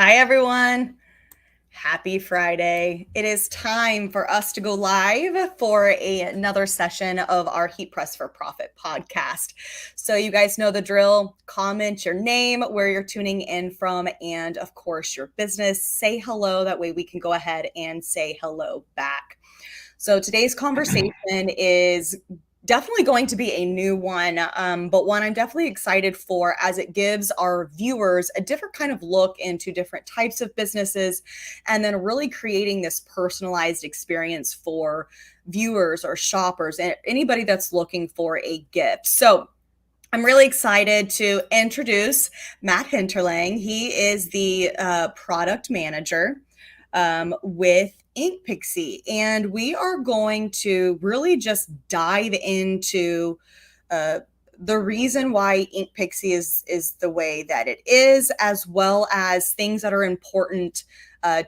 Hi, everyone. Happy Friday. It is time for us to go live for another session of our Heat Press for Profit podcast. So, you guys know the drill. Comment your name, where you're tuning in from, and of course, your business. Say hello. That way, we can go ahead and say hello back. So, today's conversation is definitely going to be a new one, but one I'm definitely excited for as it gives our viewers a different kind of look into different types of businesses and then really creating this personalized experience for viewers or shoppers and anybody that's looking for a gift. So I'm really excited to introduce Matt Hinterlang. He is the product manager with InkPixi, and we are going to really just dive into uh, the reason why InkPixi is the way that it is, as well as things that are important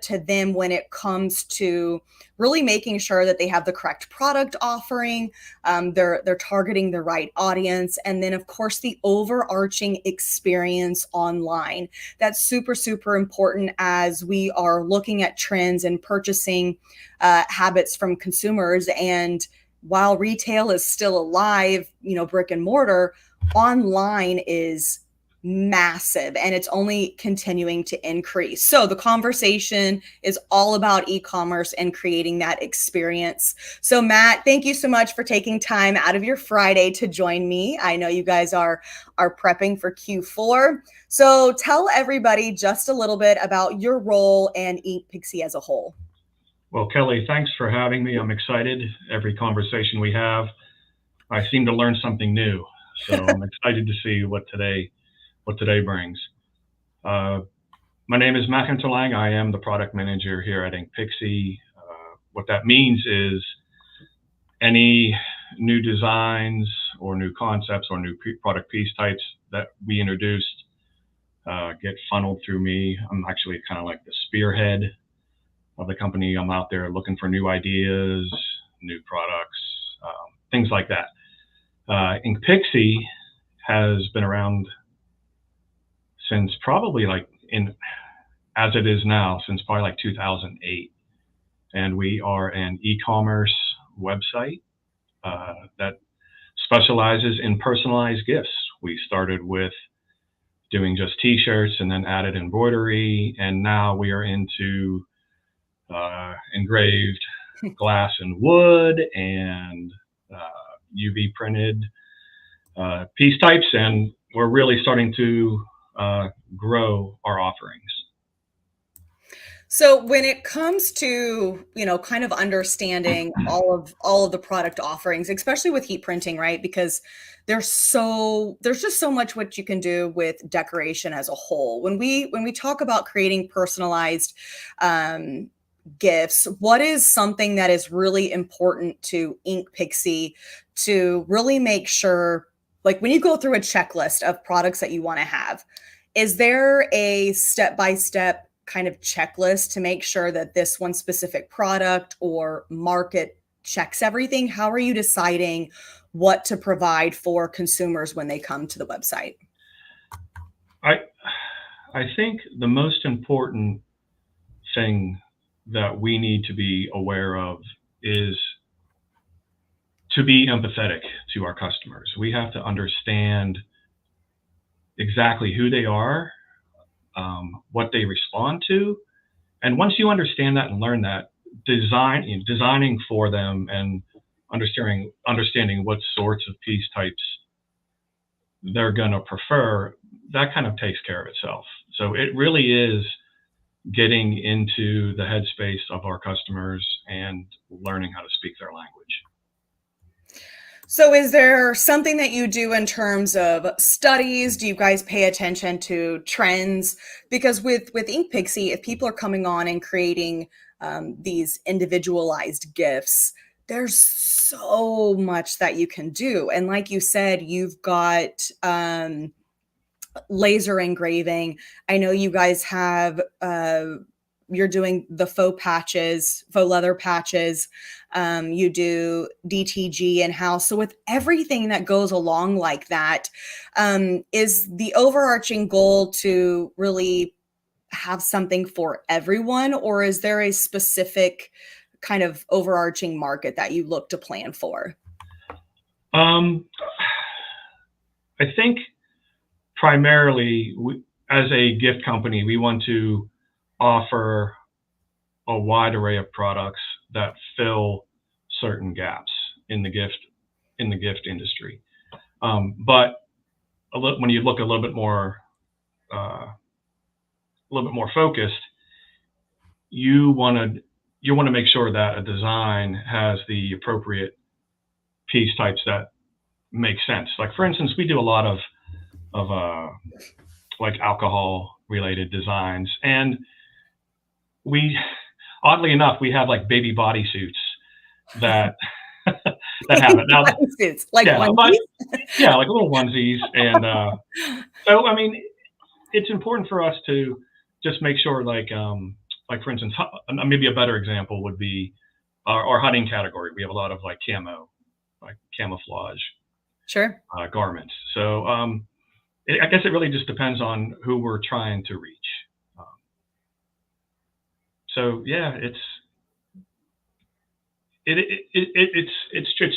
to them when it comes to really making sure that they have the correct product offering, they're targeting the right audience, and then of course the overarching experience online. That's super, super important as we are looking at trends and purchasing habits from consumers. And while retail is still alive, brick and mortar, online is massive and it's only continuing to increase. So the conversation is all about e-commerce and creating that experience. So Matt, thank you so much for taking time out of your Friday to join me. I know you guys are prepping for Q4. So tell everybody just a little bit about your role and InkPixi as a whole. Well, Kelly, thanks for having me. I'm excited. Every conversation we have, I seem to learn something new. So I'm excited to see what today brings. My name is Matt Hinterlang. I am the product manager here at InkPixi. What that means is any new designs or new concepts or new product piece types that we introduced get funneled through me. I'm actually kind of like the spearhead of the company. I'm out there looking for new ideas, new products, things like that. InkPixi has been around since probably as it is now, since probably like 2008. And we are an e-commerce website that specializes in personalized gifts. We started with doing just t-shirts and then added embroidery. And now we are into engraved glass and wood and UV printed piece types, and we're really starting to grow our offerings. So when it comes to, kind of understanding all of the product offerings, especially with heat printing, right? Because there's just so much what you can do with decoration as a whole. When we talk about creating personalized gifts, what is something that is really important to InkPixi to really make sure, like when you go through a checklist of products that you want to have, is there a step-by-step kind of checklist to make sure that this one specific product or market checks everything? How are you deciding what to provide for consumers when they come to the website? I think the most important thing that we need to be aware of is to be empathetic to our customers. We have to understand exactly who they are, what they respond to. And once you understand that and learn that, designing for them and understanding what sorts of piece types they're going to prefer, that kind of takes care of itself. So it really is getting into the headspace of our customers and learning how to speak their language. So is there something that you do in terms of studies? Do you guys pay attention to trends? Because with InkPixi, if people are coming on and creating these individualized gifts, there's so much that you can do. And like you said, you've got laser engraving. I know you guys have you're doing the faux patches, faux leather patches. You do DTG in-house. So with everything that goes along like that, is the overarching goal to really have something for everyone, or is there a specific kind of overarching market that you look to plan for? Um, I think primarily, as a gift company, we want to offer a wide array of products that fill certain gaps in the gift industry. But when you look a little bit more focused, you want to make sure that a design has the appropriate piece types that make sense. Like for instance, we do a lot of like alcohol related designs, and we oddly enough we have like baby bodysuits that that have it now. Suits, like Yeah, onesies? yeah, like little onesies, and so I mean, it's important for us to just make sure, like for instance, maybe a better example would be our hunting category. We have a lot of like like camouflage Sure. garments. So I guess it really just depends on who we're trying to reach. Um, so yeah, it's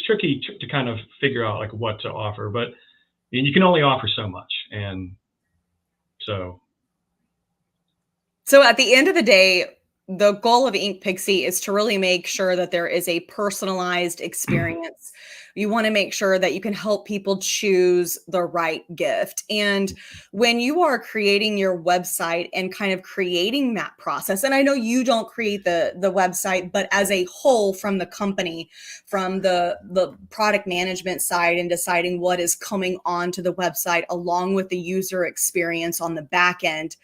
tricky to kind of figure out like what to offer, but you can only offer so much, and so So at the end of the day, the goal of InkPixi is to really make sure that there is a personalized experience. You want to make sure that you can help people choose the right gift. And when you are creating your website and kind of creating that process, and I know you don't create the website, but as a whole from the company, from the product management side and deciding what is coming onto the website along with the user experience on the back end,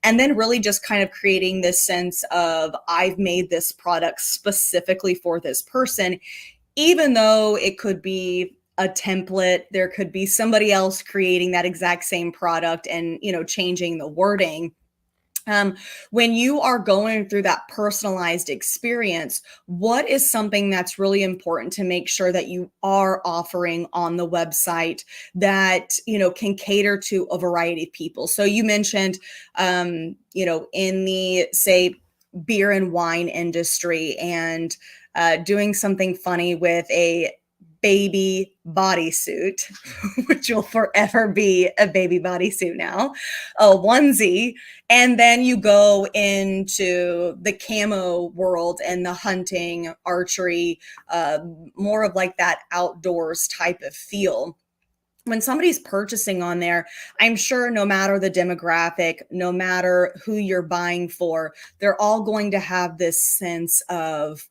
and then really just kind of creating this sense of I've made this product specifically for this person, even though it could be a template, there could be somebody else creating that exact same product and, changing the wording. Um, when you are going through that personalized experience, what is something that's really important to make sure that you are offering on the website that, can cater to a variety of people? So you mentioned, in the, say, beer and wine industry and doing something funny with a baby bodysuit, which will forever be a baby bodysuit now, a onesie. And then you go into the camo world and the hunting, archery, more of like that outdoors type of feel. When somebody's purchasing on there, I'm sure no matter the demographic, no matter who you're buying for, they're all going to have this sense of,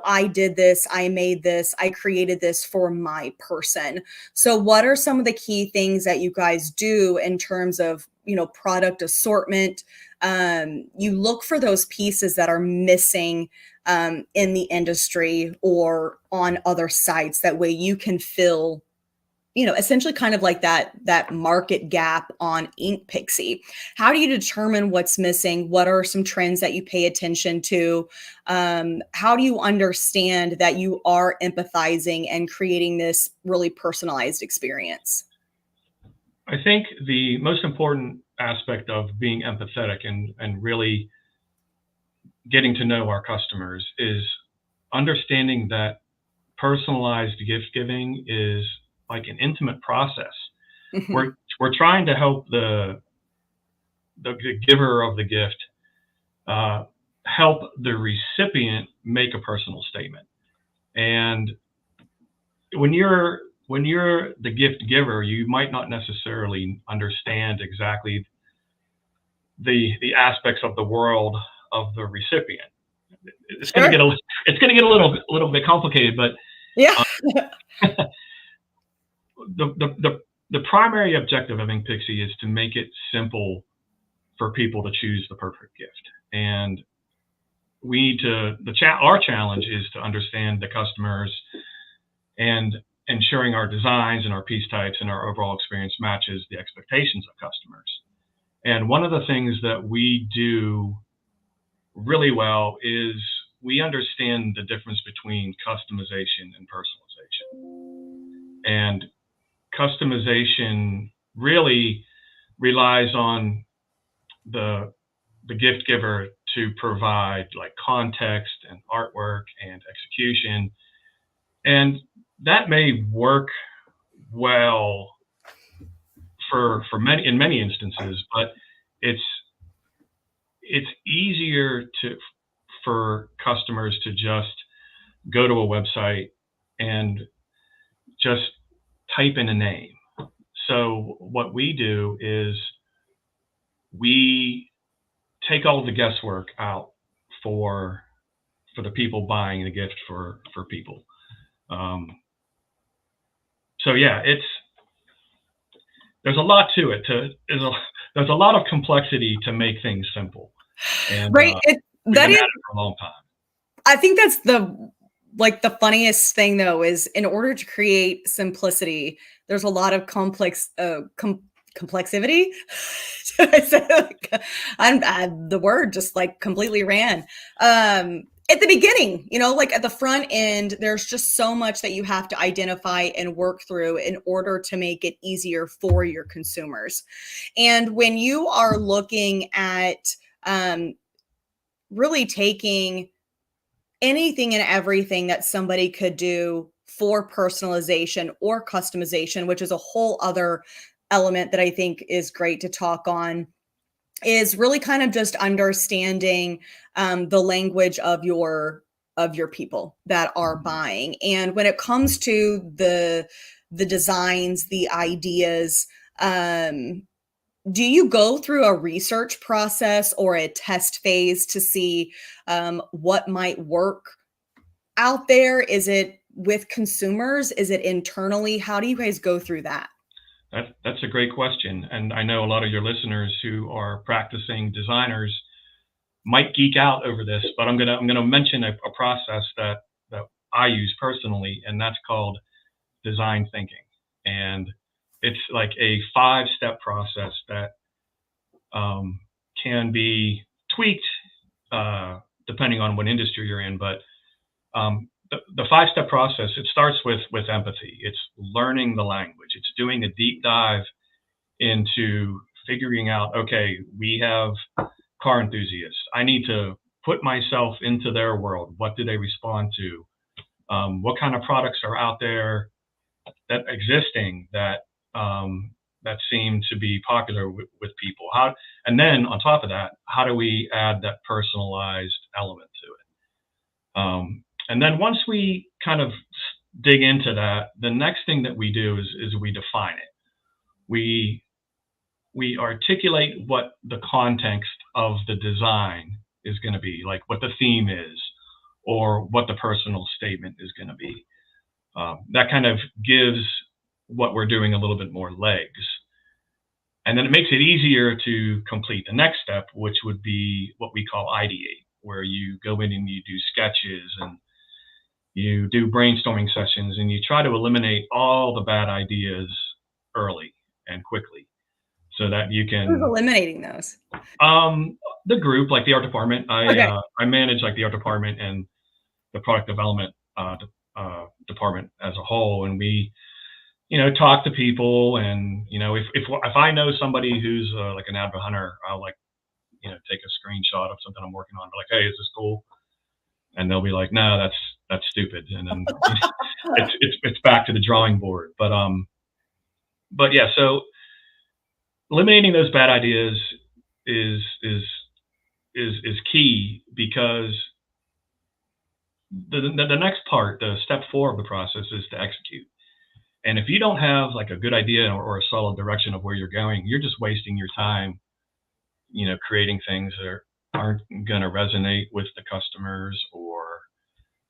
I did this, I made this, I created this for my person. So what are some of the key things that you guys do in terms of, product assortment? You look for those pieces that are missing in the industry or on other sites. That way you can fill, essentially kind of like that market gap on InkPixi. How do you determine what's missing? What are some trends that you pay attention to? How do you understand that you are empathizing and creating this really personalized experience? I think the most important aspect of being empathetic and really getting to know our customers is understanding that personalized gift giving is like an intimate process. Mhm. We're trying to help the giver of the gift uh, help the recipient make a personal statement. And when you're the gift giver, you might not necessarily understand exactly the aspects of the world of the recipient. It's going to Sure. get a little bit complicated, but Yeah. the primary objective of InkPixi is to make it simple for people to choose the perfect gift. And we need to our challenge is to understand the customers and ensuring our designs and our piece types and our overall experience matches the expectations of customers. And one of the things that we do really well is we understand the difference between customization and personalization. And customization really relies on the the gift giver to provide like context and artwork and execution. And that may work well for many in many instances, but it's it's easier to for customers to just go to a website and just type in a name. So what we do is we take all the guesswork out for the people buying the gift for people. Um, so yeah, it's there's a lot to it. There's a lot of complexity to make things simple, and Right. we've That been is, at it for a long time. I think that's the funniest thing though, is in order to create simplicity, there's a lot of complexity. I said, the word just like completely ran. At the beginning, like at the front end, there's just so much that you have to identify and work through in order to make it easier for your consumers. And when you are looking at really taking anything and everything that somebody could do for personalization or customization, which is a whole other element that I think is great to talk on, is really kind of just understanding the language of your people that are buying. And when it comes to the designs, the ideas, do you go through a research process or a test phase to see what might work out there? Is it with consumers? Is it internally? How do you guys go through that? That's a great question, and I know a lot of your listeners who are practicing designers might geek out over this, but I'm gonna mention a process that I use personally, and that's called design thinking. And it's like a 5-step process that can be tweaked depending on what industry you're in. But the 5-step process, it starts with empathy. It's learning the language. It's doing a deep dive into figuring out, okay, we have car enthusiasts. I need to put myself into their world. What do they respond to? What kind of products are out there that existing that seem to be popular with people? And then on top of that, how do we add that personalized element to it? And then once we kind of dig into that, the next thing that we do is we define it. We articulate what the context of the design is going to be, like what the theme is, or what the personal statement is going to be. That kind of gives what we're doing a little bit more legs. And then it makes it easier to complete the next step, which would be what we call ideate, where you go in and you do sketches and you do brainstorming sessions and you try to eliminate all the bad ideas early and quickly so that you can. Who's eliminating those? The group, like the art department. Okay. I manage like the art department and the product development department as a whole, and we talk to people, and if I know somebody who's like an avid hunter, I'll like take a screenshot of something I'm working on, be like, hey, is this cool? And they'll be like, no, that's stupid, and then it's back to the drawing board. But yeah, so eliminating those bad ideas is key, because the next part, the step 4 of the process, is to execute. And if you don't have like a good idea or a solid direction of where you're going, you're just wasting your time, creating things that aren't going to resonate with the customers or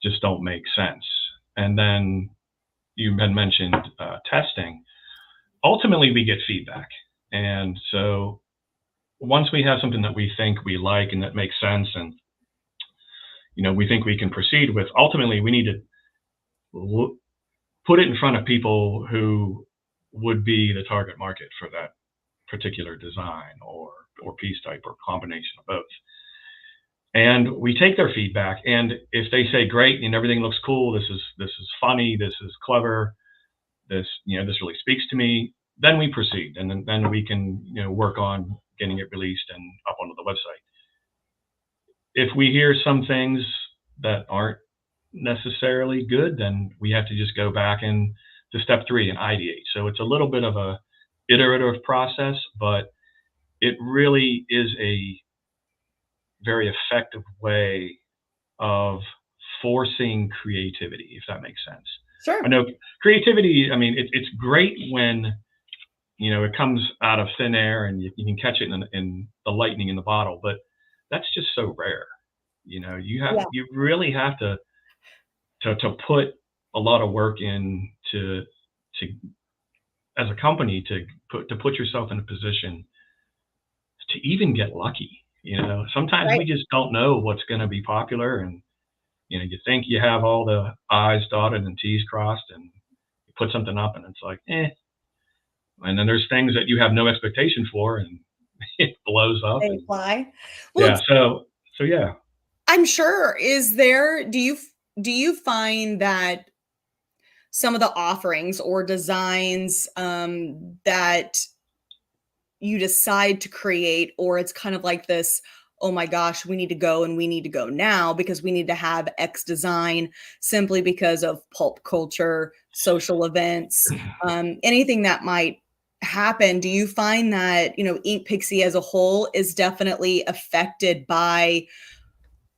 just don't make sense. And then you had mentioned testing. Ultimately, we get feedback. And so once we have something that we think we like and that makes sense, and we think we can proceed with, ultimately we need to put it in front of people who would be the target market for that particular design or piece type or combination of both. And we take their feedback, and if they say great and everything looks cool, this is funny, this is clever, this this really speaks to me, then we proceed, and then we can work on getting it released and up onto the website. if we hear some things that aren't necessarily good, then we have to just go back and to step 3 and ideate. So it's a little bit of a iterative process, but it really is a very effective way of forcing creativity, if that makes sense. I Sure. know creativity, I mean, it's great when, it comes out of thin air and you can catch it in the lightning in the bottle, but that's just so rare. Yeah. You really have to put a lot of work in to as a company to put yourself in a position to even get lucky. Sometimes Right. we just don't know what's going to be popular, and you think you have all the I's dotted and T's crossed, and you put something up, and it's like, eh. And then there's things that you have no expectation for, and it blows up. They And fly. Well, yeah, so yeah. I'm sure. Do you find that some of the offerings or designs that you decide to create, or it's kind of like this, oh my gosh, we need to go and we need to go now because we need to have X design simply because of pulp culture, social events, anything that might happen? Do you find that, InkPixi as a whole is definitely affected by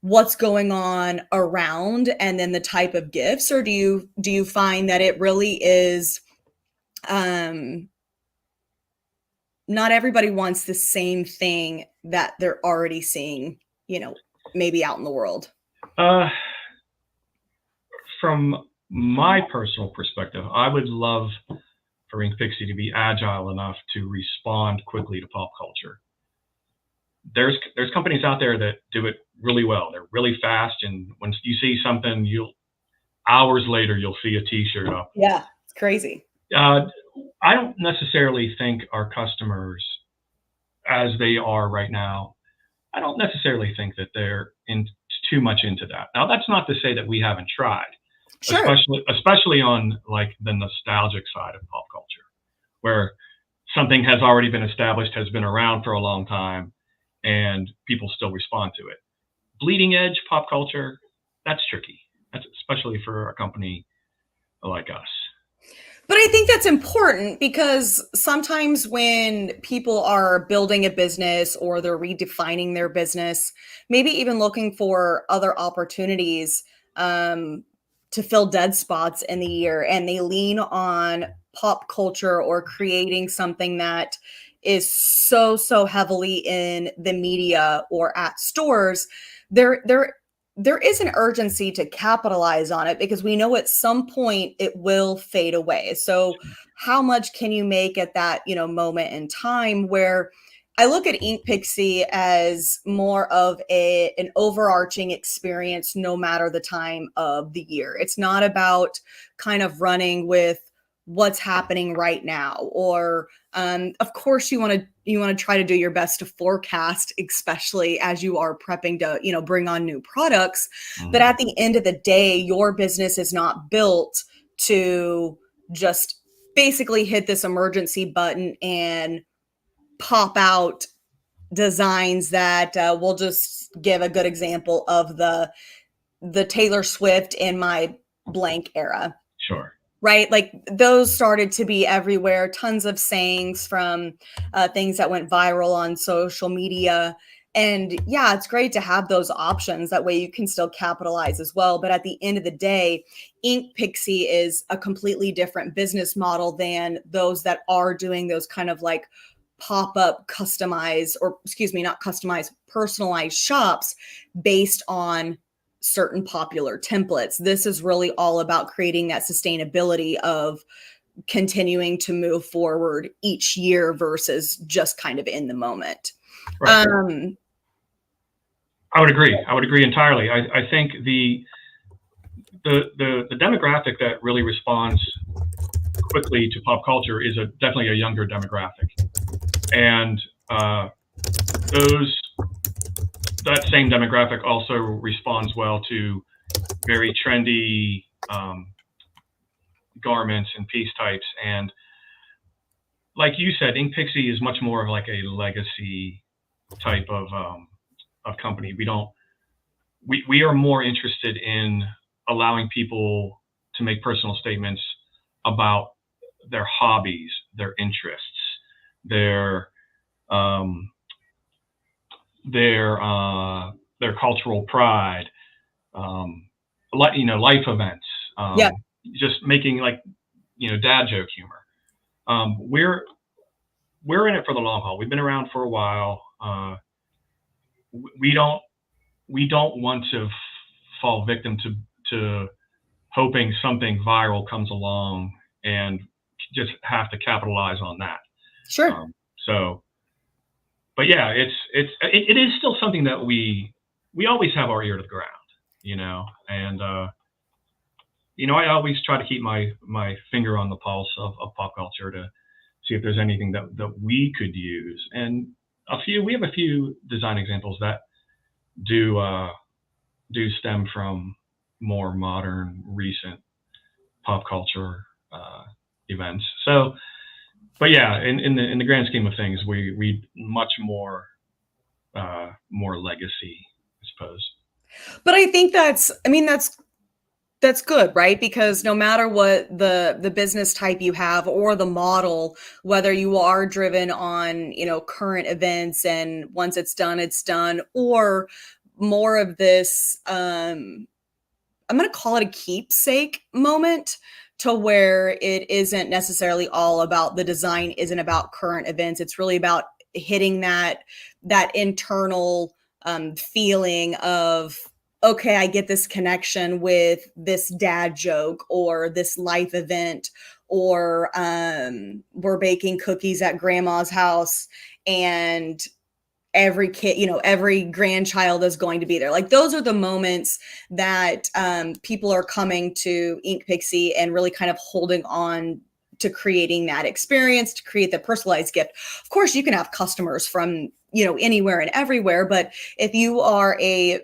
what's going on around and then the type of gifts, or do you find that it really is um not everybody wants the same thing that they're already seeing, maybe out in the world? Uh, from my personal perspective, I would love for InkPixi to be agile enough to respond quickly to pop culture. There's companies out there that do it really well. They're really fast, and when you see something, you'll hours later you'll see a T-shirt up. Yeah, it's crazy. I don't necessarily think our customers, as they are right now, I don't necessarily think that they're in too much into that. Now, that's not to say that we haven't tried, Sure. especially on like the nostalgic side of pop culture, where something has already been established, has been around for a long time, and people still respond to it. Bleeding edge pop culture, that's tricky. That's especially for a company like us. But I think that's important because sometimes when people are building a business or they're redefining their business, maybe even looking for other opportunities um, to fill dead spots in the year, and they lean on pop culture or creating something that is so heavily in the media or at stores, there is an urgency to capitalize on it because we know at some point it will fade away. So how much can you make at that, moment in time? Where I look at InkPixi as more of an overarching experience no matter the time of the year. It's not about kind of running with what's happening right now, or of course you want to try to do your best to forecast, especially as you are prepping to bring on new products. But Mm-hmm. at the end of the day, your business is not built to just basically hit this emergency button and pop out designs that we'll just give a good example of the Taylor Swift in my blank era, Sure. right? Like those started to be everywhere, tons of sayings from things that went viral on social media. And yeah, it's great to have those options. That way you can still capitalize as well. But at the end of the day, InkPixi is a completely different business model than those that are doing those kind of like pop-up customized, or excuse me, not customized, personalized shops based on certain popular templates. This is really all about creating that sustainability of continuing to move forward each year versus just kind of in the moment. Right. Um, I would agree. I would agree entirely. I think the demographic that really responds quickly to pop culture is definitely a younger demographic, and those that same demographic also responds well to very trendy garments and piece types. And like you said, InkPixi is much more of like a legacy type of company. We don't we are more interested in allowing people to make personal statements about their hobbies, their interests, their um, their uh, their cultural pride, life events, Yeah. just making like dad joke humor. We're in it for the long haul. We've been around for a while. We don't want to fall victim to hoping something viral comes along and just have to capitalize on that. Sure. So, but yeah, it is still something that we always have our ear to the ground, and I always try to keep my finger on the pulse of pop culture to see if there's anything that we could use. And we have a few design examples that do stem from more modern, recent pop culture events. So, but yeah, in the grand scheme of things, we much more legacy, I suppose. But I think that's good, right? Because no matter what the business type you have or the model, whether you are driven on, current events and once it's done, or more of this, I'm going to call it a keepsake moment, to where it isn't necessarily all about the design, isn't about current events. It's really about hitting that internal feeling of, okay, I get this connection with this dad joke or this life event, or we're baking cookies at grandma's house and every kid, every grandchild is going to be there. Like, those are the moments that people are coming to InkPixi and really kind of holding on to creating that experience, to create the personalized gift. Of course, you can have customers from, anywhere and everywhere, but if you are a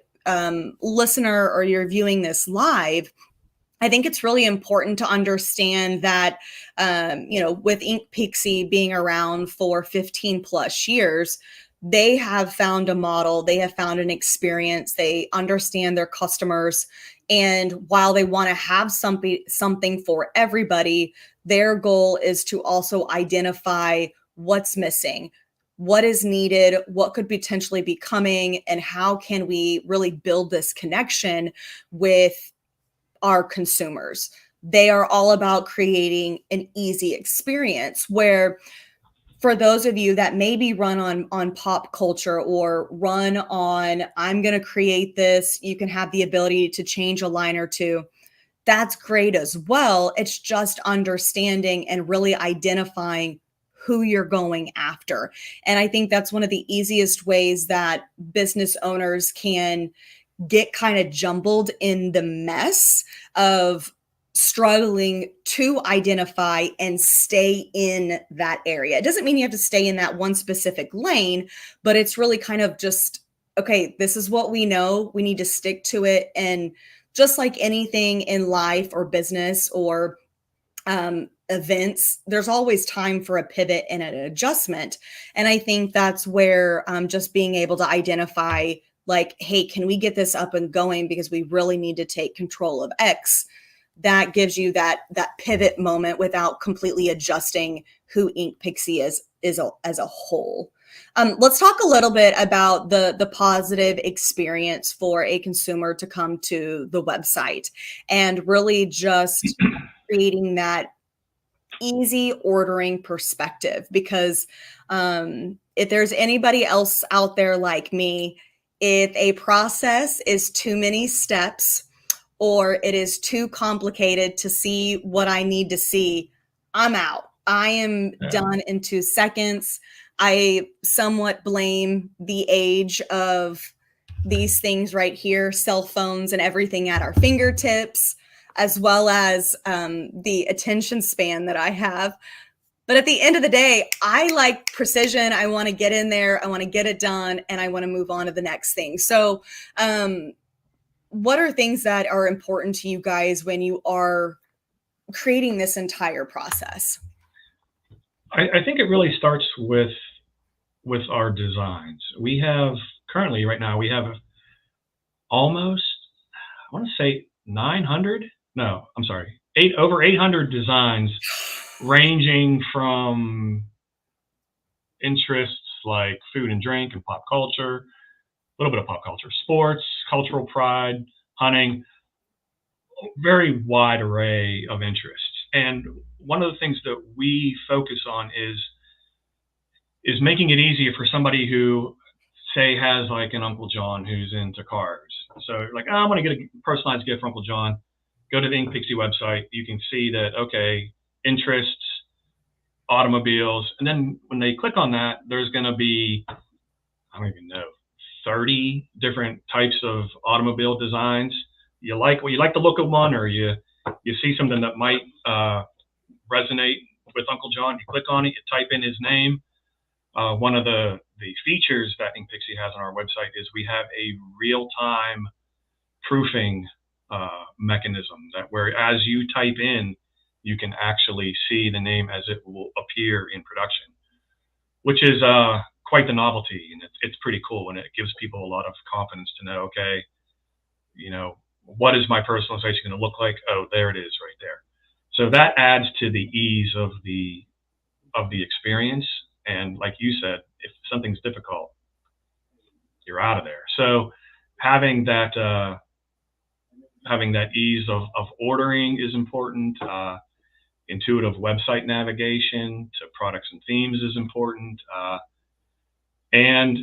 listener or you're viewing this live, I think it's really important to understand that, with InkPixi being around for 15 plus years, they have found a model, they have found an experience, they understand their customers. And while they want to have something for everybody, their goal is to also identify what's missing, what is needed, what could potentially be coming, and how can we really build this connection with our consumers. They are all about creating an easy experience where, for those of you that maybe run on pop culture or run on, I'm going to create this, you can have the ability to change a line or two. That's great as well. It's just understanding and really identifying who you're going after. And I think that's one of the easiest ways that business owners can get kind of jumbled in the mess of struggling to identify and stay in that area. It doesn't mean you have to stay in that one specific lane, but it's really kind of just, okay, this is what we know. We need to stick to it. And just like anything in life or business or events, there's always time for a pivot and an adjustment. And I think that's where just being able to identify, like, hey, can we get this up and going because we really need to take control of X? That gives you that pivot moment without completely adjusting who InkPixi is as a whole. Let's talk a little bit about the positive experience for a consumer to come to the website and really just creating that easy ordering perspective. Because if there's anybody else out there like me, if a process is too many steps or it is too complicated to see what I need to see, I'm out. I am done in 2 seconds. I somewhat blame the age of these things right here, cell phones and everything at our fingertips, as well as the attention span that I have. But at the end of the day, I like precision. I want to get in there. I want to get it done, and I want to move on to the next thing. So what are things that are important to you guys when you are creating this entire process? I think it really starts with our designs. We have currently, right now, we have almost, I want to say 900. No, I'm sorry, over 800 designs ranging from interests like food and drink and pop culture, a little bit of pop culture, sports, cultural pride, hunting, very wide array of interests. And one of the things that we focus on is making it easier for somebody who say has like an Uncle John who's into cars. So like, oh, I want to get a personalized gift for Uncle John. Go to the InkPixi website. You can see that, okay, interests, automobiles. And then when they click on that, there's going to be, I don't even know, 30 different types of automobile designs. You like the look of one, or you see something that might resonate with Uncle John. You click on it, you type in his name. One of the features that InkPixi has on our website is we have a real-time proofing mechanism that where as you type in, you can actually see the name as it will appear in production, which is quite the novelty, and it's pretty cool, and it gives people a lot of confidence to know, okay, what is my personalization going to look like? Oh, there it is right there. So that adds to the ease of the experience. And like you said, if something's difficult, you're out of there. So having that ease of ordering is important. Intuitive website navigation to products and themes is important. And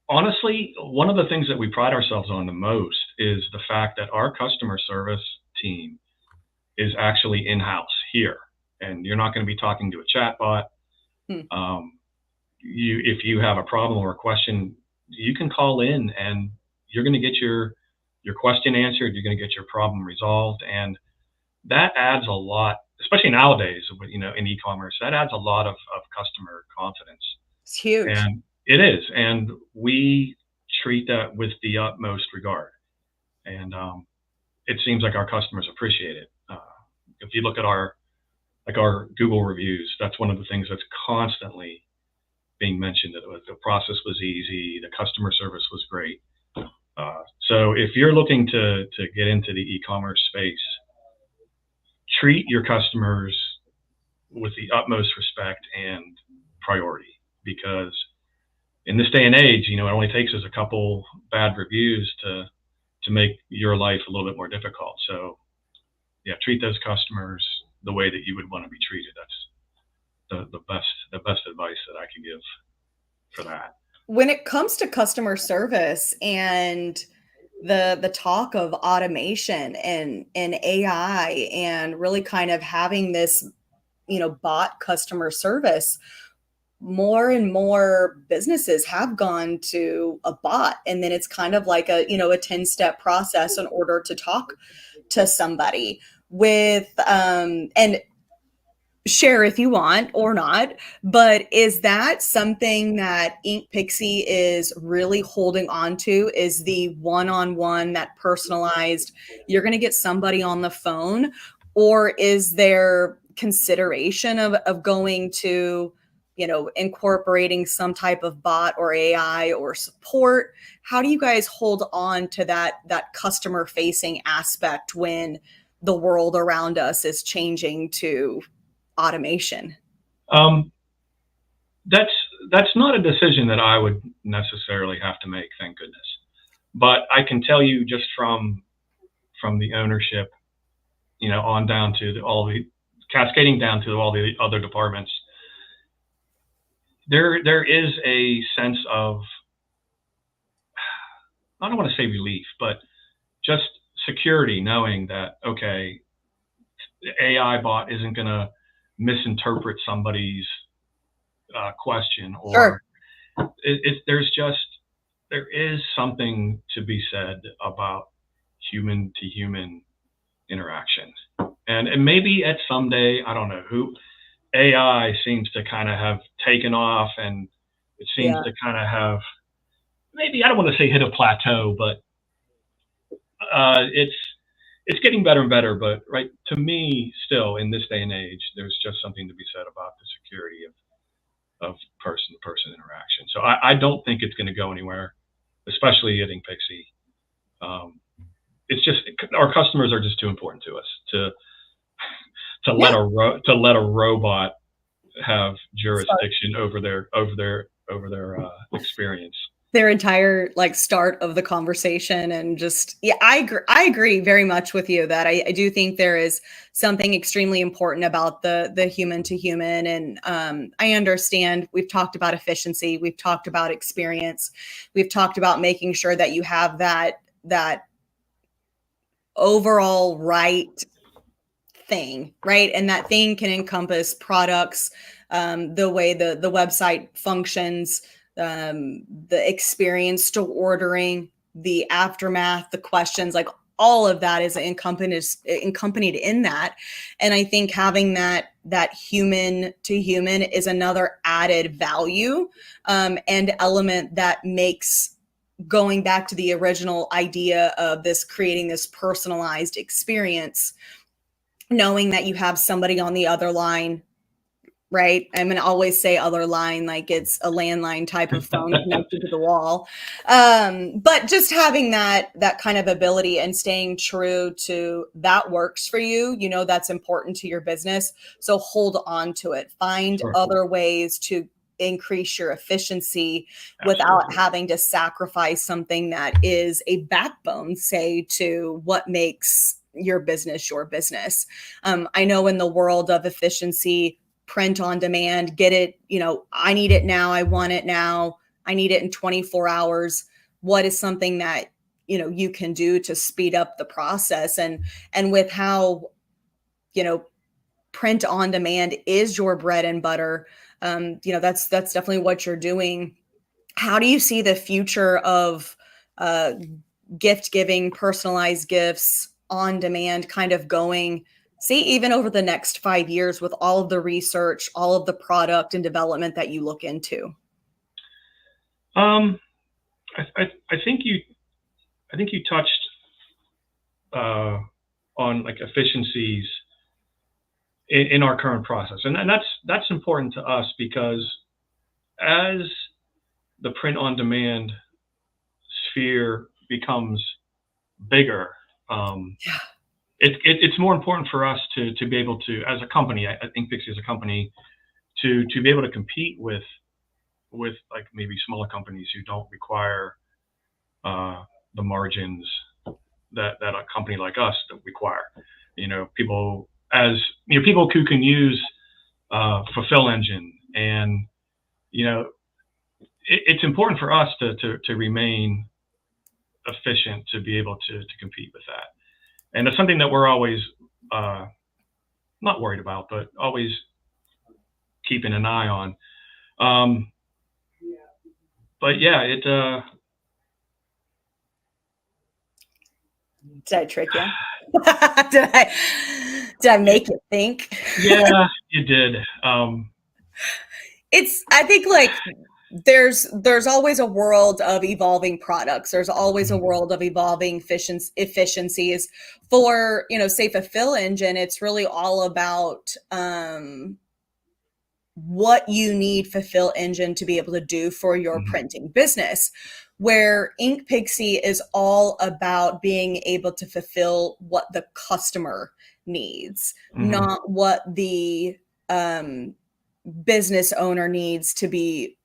honestly, one of the things that we pride ourselves on the most is the fact that our customer service team is actually in-house here. And you're not going to be talking to a chatbot. If you have a problem or a question, you can call in and you're going to get your question answered. You're going to get your problem resolved. And that adds a lot, especially nowadays, in e-commerce, that adds a lot of customer confidence. It's huge. And it is. And we treat that with the utmost regard. And it seems like our customers appreciate it. If you look at our Google reviews, that's one of the things that's constantly being mentioned, that the process was easy, the customer service was great. So if you're looking to get into the e-commerce space, treat your customers with the utmost respect and priority, because in this day and age, it only takes us a couple bad reviews to make your life a little bit more difficult. So yeah, treat those customers the way that you would want to be treated. That's the best advice that I can give for that. When it comes to customer service and the talk of automation and AI and really kind of having this, bot customer service, more and more businesses have gone to a bot, and then it's kind of like a 10-step process in order to talk to somebody with and share if you want or not, but is that something that InkPixi is really holding on to, is the one-on-one, that personalized, you're going to get somebody on the phone? Or is there consideration of going to, incorporating some type of bot or AI or support? How do you guys hold on to that customer facing aspect when the world around us is changing to automation? That's not a decision that I would necessarily have to make, thank goodness. But I can tell you just from the ownership, on down to cascading down to all the other departments, there is a sense of, I don't want to say relief, but just security, knowing that, okay, the AI bot isn't going to misinterpret somebody's question, or Sure. There is something to be said about human to human interaction. And maybe at someday, I don't know, AI seems to kind of have taken off, and it seems Yeah. to kind of have, maybe, I don't want to say hit a plateau, but it's getting better and better. But right, to me, still in this day and age, there's just something to be said about the security of person-to-person interaction. So I don't think it's going to go anywhere. especially at InkPixi. It's just our customers are just too important to us to let a robot have jurisdiction over their experience. Their entire start of the conversation. And just, yeah, I agree very much with you that I do think there is something extremely important about the human to human. And I understand we've talked about efficiency, we've talked about experience, we've talked about making sure that you have that overall right thing, right? And that thing can encompass products, the way the website functions, the experience to ordering, the aftermath, the questions, all of that is accompanied in that. And I think having that human to human is another added value and element that makes, going back to the original idea of creating this personalized experience, knowing that you have somebody on the other line, right? I'm going to always say other line like it's a landline type of phone connected to the wall. But just having that kind of ability and staying true to that works for you, that's important to your business. So hold on to it. Find other ways to increase your efficiency without having to sacrifice something that is a backbone, say, to what makes your business your business. I know in the world of efficiency, print on demand, get it, I need it now, I want it now, I need it in 24 hours. What is something that, you can do to speed up the process? And with how, print on demand is your bread and butter, that's definitely what you're doing. How do you see the future of gift giving, personalized gifts on demand kind of going, see, even over the next 5 years with all of the research, all of the product and development that you look into? I think you touched on efficiencies in our current process, and that's important to us because as the print on demand sphere becomes bigger, it's more important for us to be able to, as a company, I think InkPixi as a company, to be able to compete with maybe smaller companies who don't require the margins that a company like us that require. People who can use Fulfill Engine, and it's important for us to remain efficient to be able to compete with that. And it's something that we're always not worried about, but always keeping an eye on. But yeah, did I trick you? Did I make you think? Yeah, you did. I think there's always a world of evolving products. There's always a world of evolving efficiencies. For, say, Fulfill Engine, it's really all about what you need Fulfill Engine to be able to do for your printing business, where InkPixi is all about being able to fulfill what the customer needs, not what the business owner needs to be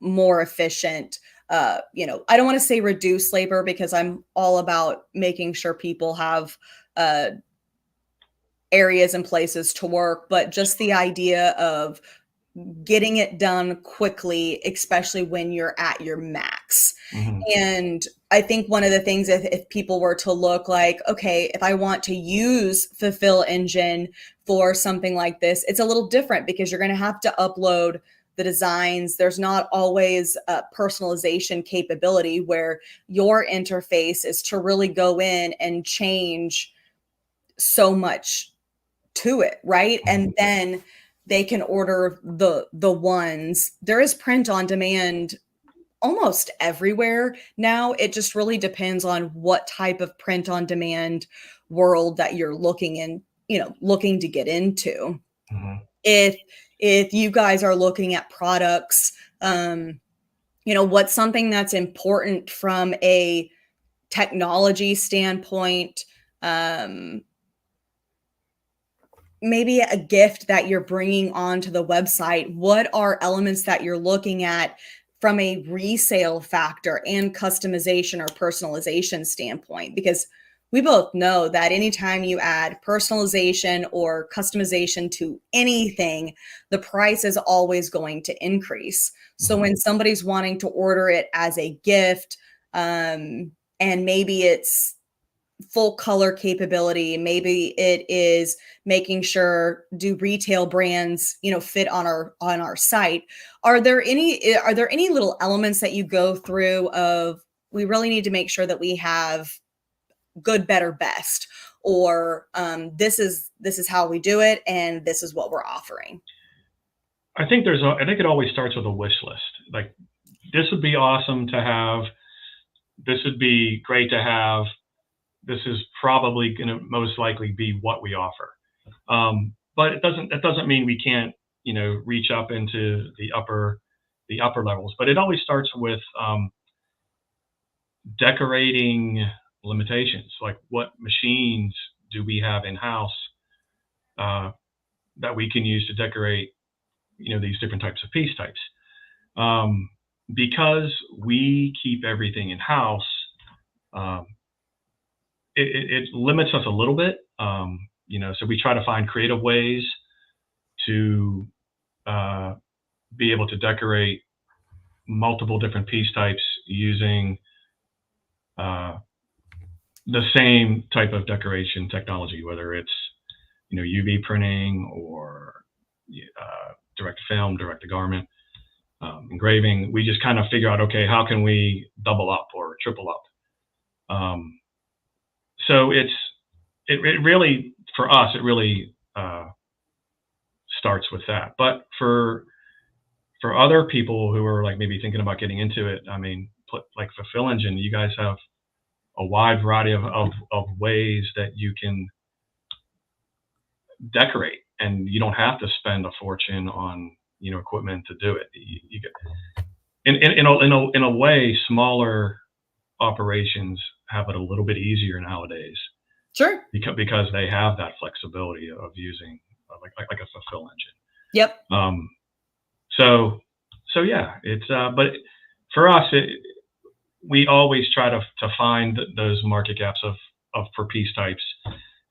more efficient. I don't want to say reduce labor, because I'm all about making sure people have areas and places to work, but just the idea of getting it done quickly, especially when you're at your max. And I think one of the things, if people were to look like, okay, if I want to use Fulfill Engine for something like this, it's a little different because you're going to have to upload the designs. There's not always a personalization capability where your interface is to really go in and change so much to it, right? And then they can order the ones. There is print on demand almost everywhere now. It just really depends on what type of print on demand world that you're looking to get into. If you guys are looking at products what's something that's important from a technology standpoint, maybe a gift that you're bringing onto the website. What are elements that you're looking at from a resale factor and customization or personalization standpoint? Because we both know that anytime you add personalization or customization to anything, the price is always going to increase. So when somebody's wanting to order it as a gift, and maybe it's full color capability, maybe it is making sure, do retail brands fit on our site? Are there any little elements that you go through of, we really need to make sure that we have good, better, best, or this is how we do it and this is what we're offering? I think it always starts with a wish list. Like, this would be awesome to have, this would be great to have, this is probably going to most likely be what we offer. But it doesn't mean we can't, reach up into the upper levels. But it always starts with decorating limitations. Like, what machines do we have in house that we can use to decorate, these different types of piece types? Because we keep everything in house. It limits us a little bit, so we try to find creative ways to be able to decorate multiple different piece types using the same type of decoration technology, whether it's, UV printing or direct to film, direct to garment, engraving. We just kind of figure out, okay, how can we double up or triple up? So it really, for us, it really starts with that. But for other people who are like maybe thinking about getting into it, I mean, like Fulfill Engine, you guys have a wide variety of ways that you can decorate, and you don't have to spend a fortune on equipment to do it. You get in a way, smaller operations have it a little bit easier nowadays. Sure. Because they have that flexibility of using like a Fulfill Engine. Yep. So yeah, it's but for us, we always try to find those market gaps for piece types,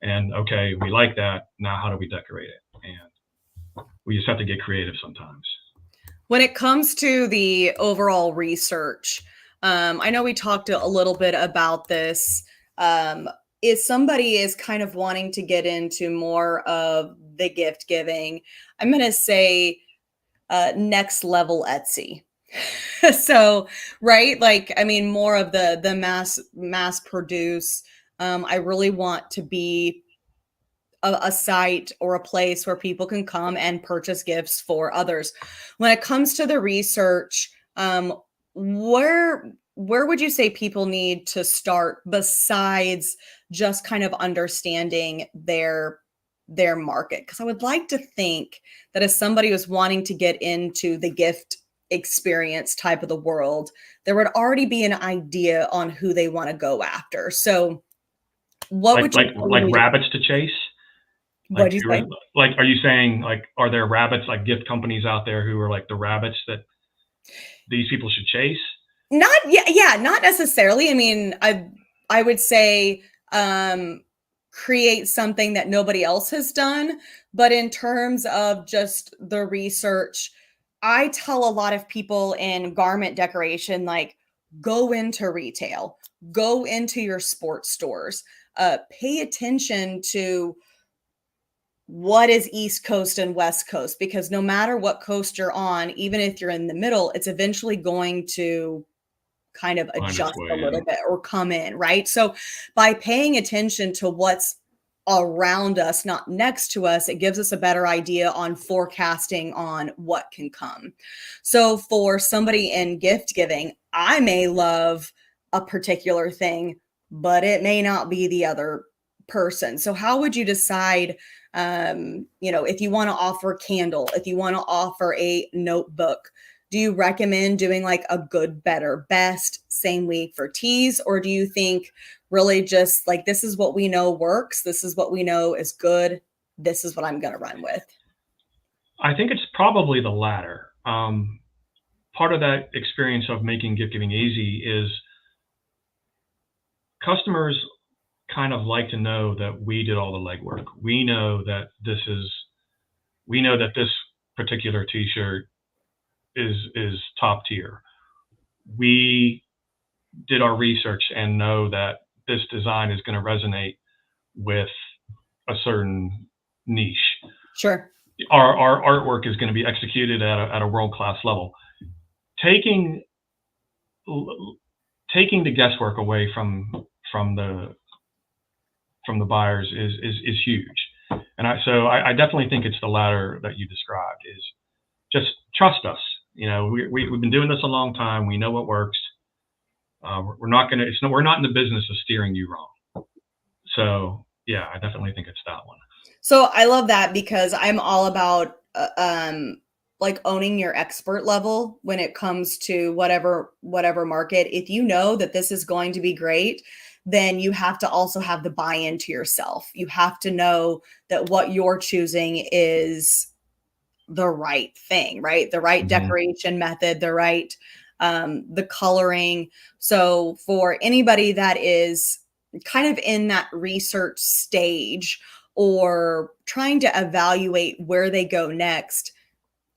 and okay, we like that. Now, how do we decorate it? And we just have to get creative sometimes. When it comes to the overall research, I know we talked a little bit about this. If somebody is kind of wanting to get into more of the gift giving, I'm going to say next level Etsy. So, right? Like, I mean, more of the mass produce. I really want to be a site or a place where people can come and purchase gifts for others. When it comes to the research, where would you say people need to start besides just kind of understanding their market? Because I would like to think that if somebody was wanting to get into the gift experience type of the world, there would already be an idea on who they want to go after. So what would you like rabbits to chase? What do you say? Like, are you saying, like, are there rabbits, like gift companies out there who are like the rabbits that these people should chase? Not not necessarily. I mean, I would say create something that nobody else has done. But in terms of just the research, I tell a lot of people in garment decoration, like, go into retail, go into your sports stores, pay attention to what is East Coast and West Coast, because no matter what coast you're on, even if you're in the middle, it's eventually going to kind of adjust a little bit or come in, right? So by paying attention to what's around us, not next to us, it gives us a better idea on forecasting on what can come. So for somebody in gift giving, I may love a particular thing, but it may not be the other person. So how would you decide, if you want to offer a candle, if you want to offer a notebook, do you recommend doing like a good, better, best same week for tees? Or do you think really just like, this is what we know works, this is what we know is good, this is what I'm going to run with? I think it's probably the latter. Part of that experience of making gift giving easy is customers kind of like to know that we did all the legwork. We know that this particular t-shirt is top tier. We did our research and know that this design is going to resonate with a certain niche. Sure. Our artwork is going to be executed at a world-class level. Taking the guesswork away from the buyers is huge. And I definitely think it's the latter that you described, is just trust us. You know, we've been doing this a long time. We know what works. We're not in the business of steering you wrong. So yeah, I definitely think it's that one. So I love that, because I'm all about like owning your expert level when it comes to whatever market. If you know that this is going to be great, then you have to also have the buy-in to yourself. You have to know that what you're choosing is the right thing, right? The right decoration method, the right, the coloring. So for anybody that is kind of in that research stage or trying to evaluate where they go next,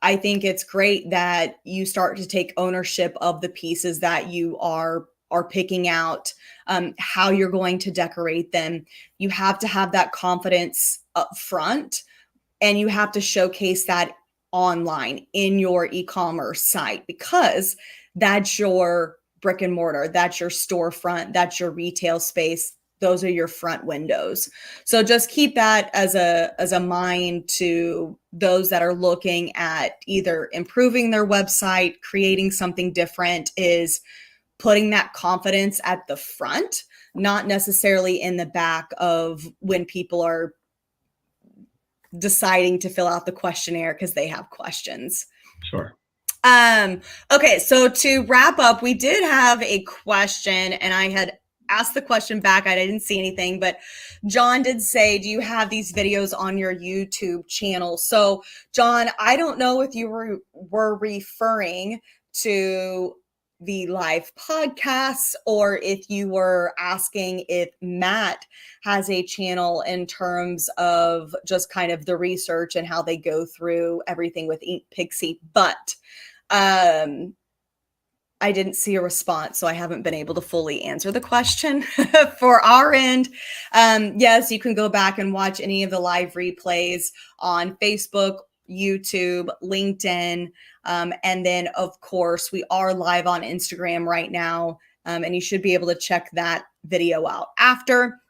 I think it's great that you start to take ownership of the pieces that you are picking out, how you're going to decorate them. You have to have that confidence up front, and you have to showcase that online in your e-commerce site, because that's your brick and mortar, that's your storefront, that's your retail space. Those are your front windows. So just keep that as a mind to those that are looking at either improving their website, creating something different, is putting that confidence at the front, not necessarily in the back of when people are deciding to fill out the questionnaire because they have questions. Sure. Okay, so to wrap up, we did have a question, and I had asked the question back. I didn't see anything, but John did say, do you have these videos on your YouTube channel? So John, I don't know if you were referring to the live podcasts, or if you were asking if Matt has a channel in terms of just kind of the research and how they go through everything with InkPixi. But I didn't see a response, so I haven't been able to fully answer the question for our end. Yes, you can go back and watch any of the live replays on Facebook, YouTube, LinkedIn, and then, of course, we are live on Instagram right now, and you should be able to check that video out after.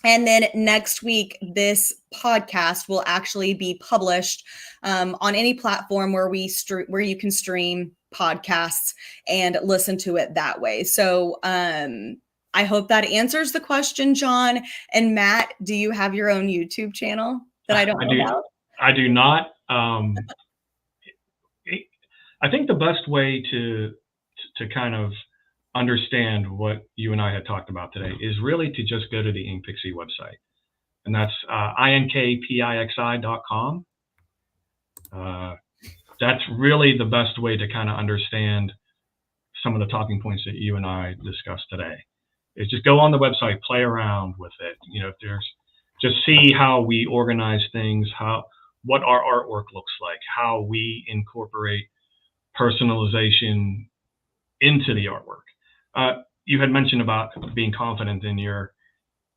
And then next week, this podcast will actually be published on any platform where you can stream podcasts and listen to it that way. So I hope that answers the question, John. And Matt, do you have your own YouTube channel that I don't know about? I do not. I think the best way to kind of understand what you and I had talked about today is really to just go to the InkPixi website, and that's inkpixi.com. That's really the best way to kind of understand some of the talking points that you and I discussed today. Is just go on the website, play around with it. You know, if there's just see how we organize things, what our artwork looks like, how we incorporate personalization into the artwork. You had mentioned about being confident in your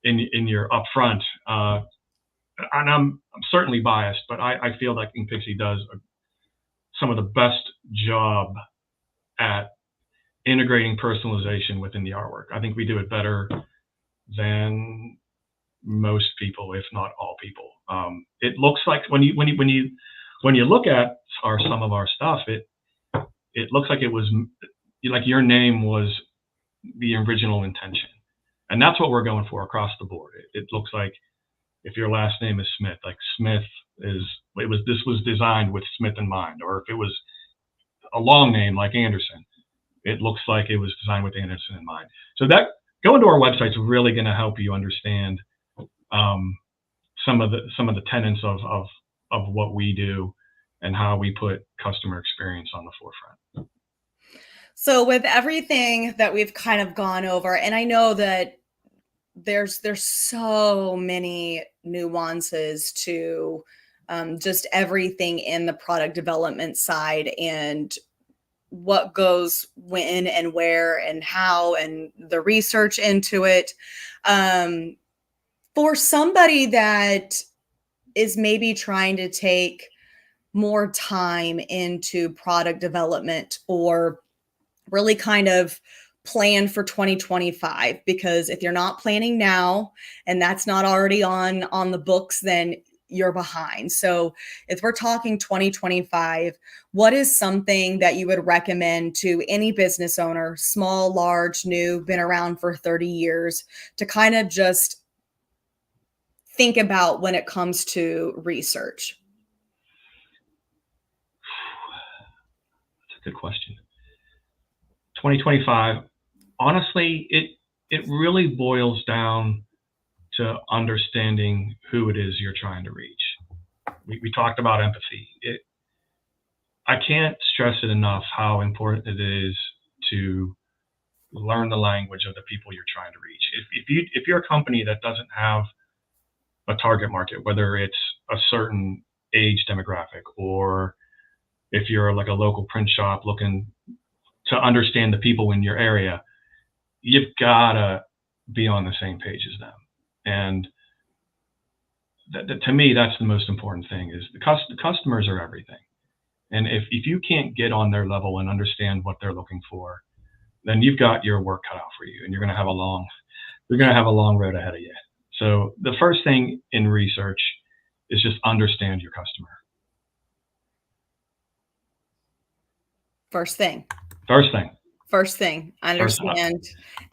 upfront, and I'm certainly biased, but I feel like InkPixi does some of the best job at integrating personalization within the artwork. I think we do it better than most people, if not all people. It looks like when you look at some of our stuff, it looks like it was like your name was the original intention, and that's what we're going for across the board. It looks like if your last name is Smith, like Smith this was designed with Smith in mind, or if it was a long name like Anderson. It looks like it was designed with Anderson in mind. So that going to our website is really going to help you understand some of the tenets of what we do and how we put customer experience on the forefront. So with everything that we've kind of gone over, and I know that there's so many nuances to just everything in the product development side and what goes when and where and how and the research into it. For somebody that is maybe trying to take more time into product development or really kind of plan for 2025, because if you're not planning now and that's not already on the books, then you're behind. So if we're talking 2025, what is something that you would recommend to any business owner, small, large, new, been around for 30 years, to kind of just think about when it comes to research? That's a good question. 2025, honestly, it really boils down to understanding who it is you're trying to reach. We talked about empathy. I can't stress it enough how important it is to learn the language of the people you're trying to reach. If you're a company that doesn't have a target market, whether it's a certain age demographic, or if you're like a local print shop looking to understand the people in your area, you've gotta be on the same page as them. And to me, that's the most important thing. Is the customers are everything. And if you can't get on their level and understand what they're looking for, then you've got your work cut out for you, and you're going to have a long road ahead of you. So the first thing in research is just understand your customer. First thing. Understand.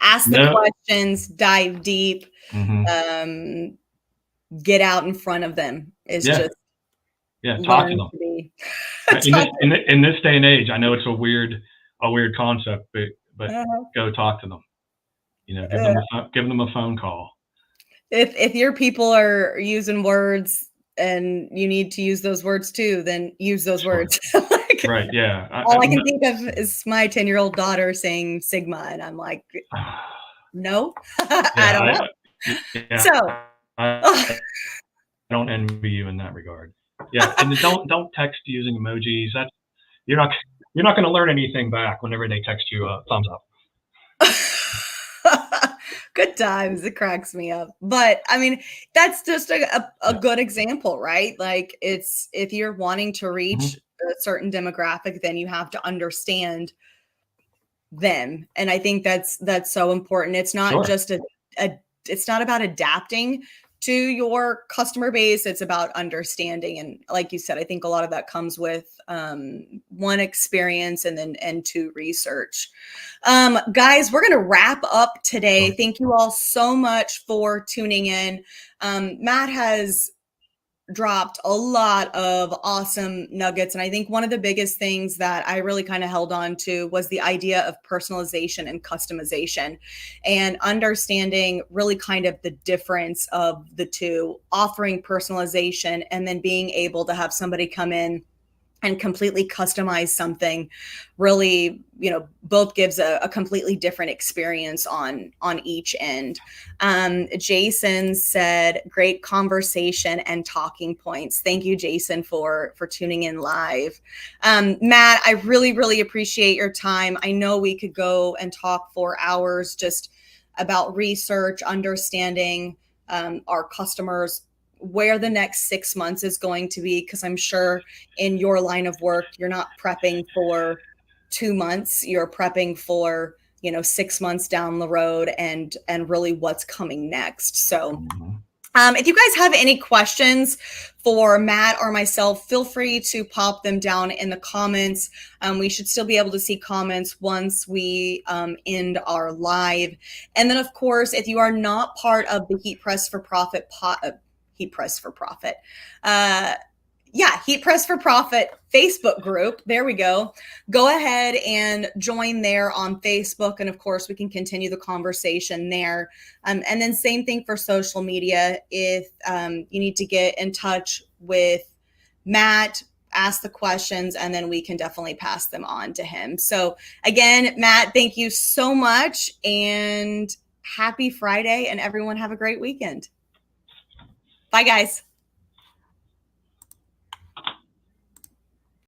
Ask the questions. Dive deep. Mm-hmm. Get out in front of them. Just talk to them. In this day and age, I know it's a weird concept, but go talk to them. Give them a phone call. If your people are using words and you need to use those words too, then use those words. Right. Yeah. All I can think of is my 10-year-old daughter saying Sigma, and I'm like, no, I don't know. Yeah, so I don't envy you in that regard. Yeah, and don't text using emojis. You're not going to learn anything back whenever they text you a thumbs up. Good times. It cracks me up. But I mean, that's just a good example, right? Like, it's, if you're wanting to reach a certain demographic, then you have to understand them. And I think that's so important. It's not just it's not about adapting to your customer base. It's about understanding. And like you said, I think a lot of that comes with one, experience, and two, research. Guys, we're going to wrap up today. Thank you all so much for tuning in. Matt has dropped a lot of awesome nuggets. And I think one of the biggest things that I really kind of held on to was the idea of personalization and customization, and understanding really kind of the difference of the two, offering personalization and then being able to have somebody come in and completely customize something. Really, both gives a completely different experience on each end. Jason said, great conversation and talking points. Thank you, Jason, for tuning in live. Matt, I really, really appreciate your time. I know we could go and talk for hours just about research, understanding our customers, where the next 6 months is going to be, because I'm sure in your line of work, you're not prepping for 2 months, you're prepping for 6 months down the road, and really what's coming next. So if you guys have any questions for Matt or myself, feel free to pop them down in the comments. We should still be able to see comments once we end our live. And then, of course, if you are not part of the Heat Press for Profit Yeah, Heat Press for Profit Facebook group. There we go. Go ahead and join there on Facebook. And of course, we can continue the conversation there. And then same thing for social media. If you need to get in touch with Matt, ask the questions, and then we can definitely pass them on to him. So again, Matt, thank you so much, and happy Friday, and everyone have a great weekend. Bye, guys.